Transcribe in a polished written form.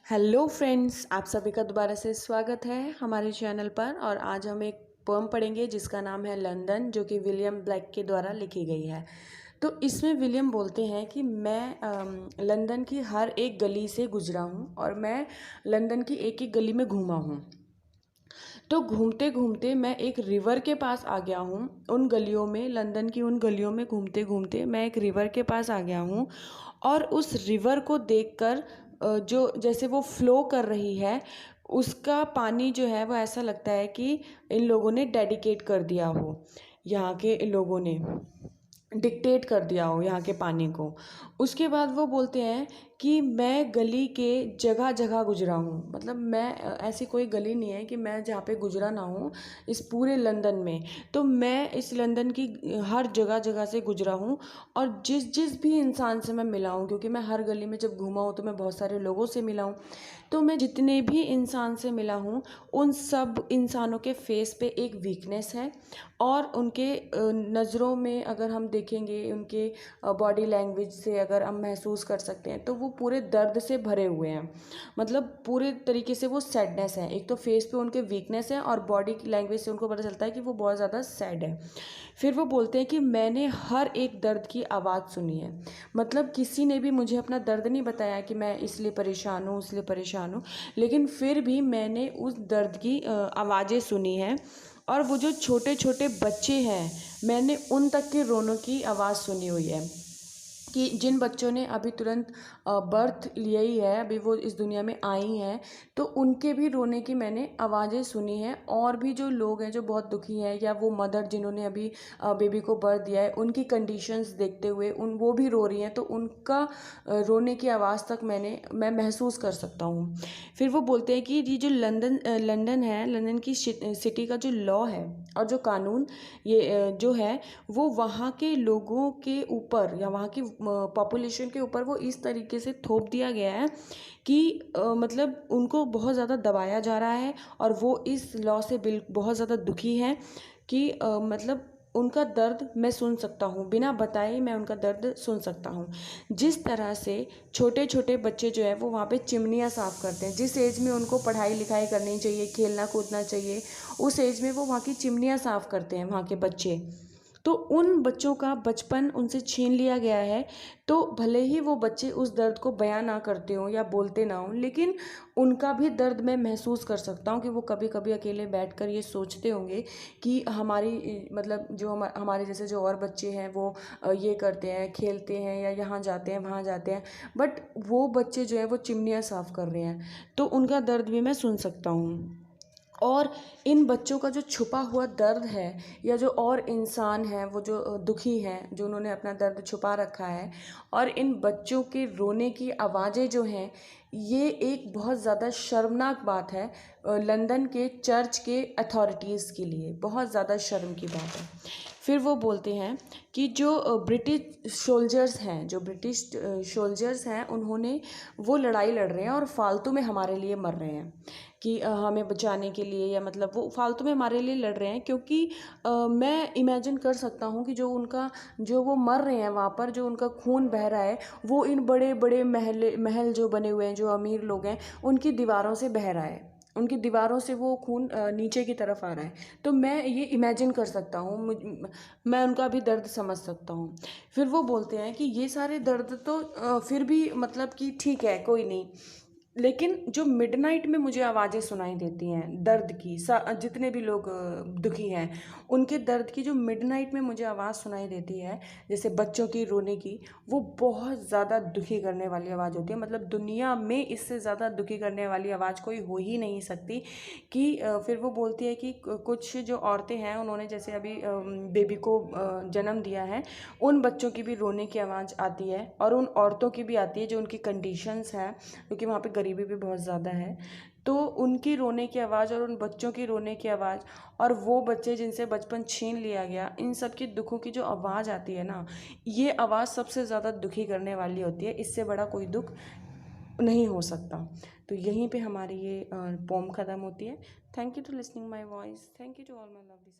Hello friends, आप सभी का दोबारा से स्वागत है हमारे चैनल पर। और आज हम एक पोएम पढ़ेंगे जिसका नाम है लंदन, जो कि विलियम ब्लेक के द्वारा लिखी गई है। तो इसमें विलियम बोलते हैं कि मैं लंदन की हर एक गली से गुजरा हूँ और मैं लंदन की एक एक गली में घूमा हूँ। तो घूमते घूमते मैं एक रिवर के पास आ गया हूँ। उन गलियों में, लंदन की उन गलियों में घूमते घूमते मैं एक रिवर के पास आ गया हूँ। और उस रिवर को देखकर जो जैसे वो फ्लो कर रही है, उसका पानी जो है वो ऐसा लगता है कि इन लोगों ने डेडिकेट कर दिया हो, यहाँ के लोगों ने डिक्टेट कर दिया हो यहाँ के पानी को। उसके बाद वो बोलते हैं कि मैं गली के जगह जगह गुजरा हूँ। मतलब मैं ऐसी कोई गली नहीं है कि मैं जहाँ पे गुजरा ना हूँ इस पूरे लंदन में। तो मैं इस लंदन की हर जगह जगह से गुजरा हूँ और जिस जिस भी इंसान से मैं मिला हूँ, क्योंकि मैं हर गली में जब घूमा हूँ तो मैं बहुत सारे लोगों से मिला हूँ। तो मैं जितने भी इंसान से मिला हूँ उन सब इंसानों के फेस पे एक वीकनेस है। और उनके नज़रों में अगर हम देखेंगे, उनके बॉडी लैंग्वेज से अगर हम महसूस कर सकते हैं, तो वो पूरे दर्द से भरे हुए हैं। मतलब पूरे तरीके से वो सैडनेस है। एक तो फेस पे उनके वीकनेस है और बॉडी लैंग्वेज से उनको पता चलता है कि वो बहुत ज़्यादा सैड है। फिर वो बोलते हैं कि मैंने हर एक दर्द की आवाज़ सुनी है। मतलब किसी ने भी मुझे अपना दर्द नहीं बताया कि मैं इसलिए परेशान हूँ, इसलिए परेशान हूँ, लेकिन फिर भी मैंने उस दर्द की आवाज़ें सुनी हैं। और वो जो छोटे छोटे बच्चे हैं, मैंने उन तक के रोने की आवाज़ सुनी हुई है कि जिन बच्चों ने अभी तुरंत बर्थ लिया ही है, अभी वो इस दुनिया में आई हैं, तो उनके भी रोने की मैंने आवाज़ें सुनी हैं। और भी जो लोग हैं जो बहुत दुखी हैं, या वो मदर जिन्होंने अभी बेबी को बर्थ दिया है, उनकी कंडीशंस देखते हुए वो भी रो रही हैं, तो उनका रोने की आवाज़ तक मैं महसूस कर सकता हूँ। फिर वो बोलते हैं कि ये जो लंदन है, लंदन की सिटी का जो लॉ है और जो कानून ये जो है, वो वहाँ के लोगों के ऊपर या वहाँ की पॉपुलेशन के ऊपर वो इस तरीके से थोप दिया गया है कि मतलब उनको बहुत ज़्यादा दबाया जा रहा है। और वो इस लॉ से बहुत ज़्यादा दुखी हैं कि मतलब उनका दर्द मैं सुन सकता हूँ, बिना बताए मैं उनका दर्द सुन सकता हूँ। जिस तरह से छोटे छोटे बच्चे जो है वो वहाँ पे चिमनियाँ साफ़ करते हैं, जिस एज में उनको पढ़ाई लिखाई करनी चाहिए, खेलना कूदना चाहिए, उस एज में वो वहाँ की चिमनियाँ साफ़ करते हैं वहाँ के बच्चे। तो उन बच्चों का बचपन उनसे छीन लिया गया है। तो भले ही वो बच्चे उस दर्द को बयां ना करते हों या बोलते ना हों, लेकिन उनका भी दर्द मैं महसूस कर सकता हूँ कि वो कभी कभी अकेले बैठकर ये सोचते होंगे कि हमारी मतलब जो हमारे जैसे जो और बच्चे हैं वो ये करते हैं, खेलते हैं या यहाँ जाते हैं वहाँ जाते हैं, बट वो बच्चे जो है वो चिमनियाँ साफ़ कर रहे हैं। तो उनका दर्द भी मैं सुन सकता हूँ। और इन बच्चों का जो छुपा हुआ दर्द है, या जो और इंसान हैं वो जो दुखी हैं, जो उन्होंने अपना दर्द छुपा रखा है, और इन बच्चों के रोने की आवाज़ें जो हैं, ये एक बहुत ज़्यादा शर्मनाक बात है लंदन के चर्च के अथॉरिटीज़ के लिए। बहुत ज़्यादा शर्म की बात है। फिर वो बोलते हैं कि जो ब्रिटिश सोल्जर्स हैं, जो ब्रिटिश सोल्जर्स हैं, उन्होंने वो लड़ाई लड़ रहे हैं और फालतू में हमारे लिए मर रहे हैं कि हमें बचाने के लिए, या मतलब वो फालतू में हमारे लिए लड़ रहे हैं। क्योंकि मैं इमेजिन कर सकता हूँ कि जो वो मर रहे हैं वहाँ पर, जो उनका खून बह रहा है, वो इन बड़े बड़े महल जो बने हुए हैं, जो अमीर लोग हैं, उनकी दीवारों से बह रहा है। उनकी दीवारों से वो खून नीचे की तरफ आ रहा है। तो मैं ये इमेजिन कर सकता हूँ, मैं उनका भी दर्द समझ सकता हूँ। फिर वो बोलते हैं कि ये सारे दर्द तो फिर भी मतलब कि ठीक है, कोई नहीं, लेकिन जो मिडनाइट में मुझे आवाज़ें सुनाई देती हैं दर्द की, जितने भी लोग दुखी हैं, उनके दर्द की जो मिडनाइट में मुझे आवाज़ सुनाई देती है, जैसे बच्चों की रोने की, वो बहुत ज़्यादा दुखी करने वाली आवाज़ होती है। मतलब दुनिया में इससे ज़्यादा दुखी करने वाली आवाज़ कोई हो ही नहीं सकती। कि फिर वो बोलती है कि कुछ जो औरतें हैं, उन्होंने जैसे अभी बेबी को जन्म दिया है, उन बच्चों की भी रोने की आवाज़ आती है, और उन औरतों की भी आती है जो उनकी कंडीशंस हैं, क्योंकि वहाँ पे गरीबी भी बहुत ज़्यादा है। तो उनकी रोने की आवाज़ और उन बच्चों की रोने की आवाज़, और वो बच्चे जिनसे बचपन छीन लिया गया, इन सब की दुखों की जो आवाज़ आती है ना, ये आवाज़ सबसे ज़्यादा दुखी करने वाली होती है। इससे बड़ा कोई दुख नहीं हो सकता। तो यहीं पे हमारी ये पोम ख़त्म होती है। Thank you to listening my voice. Thank you to all my lovely.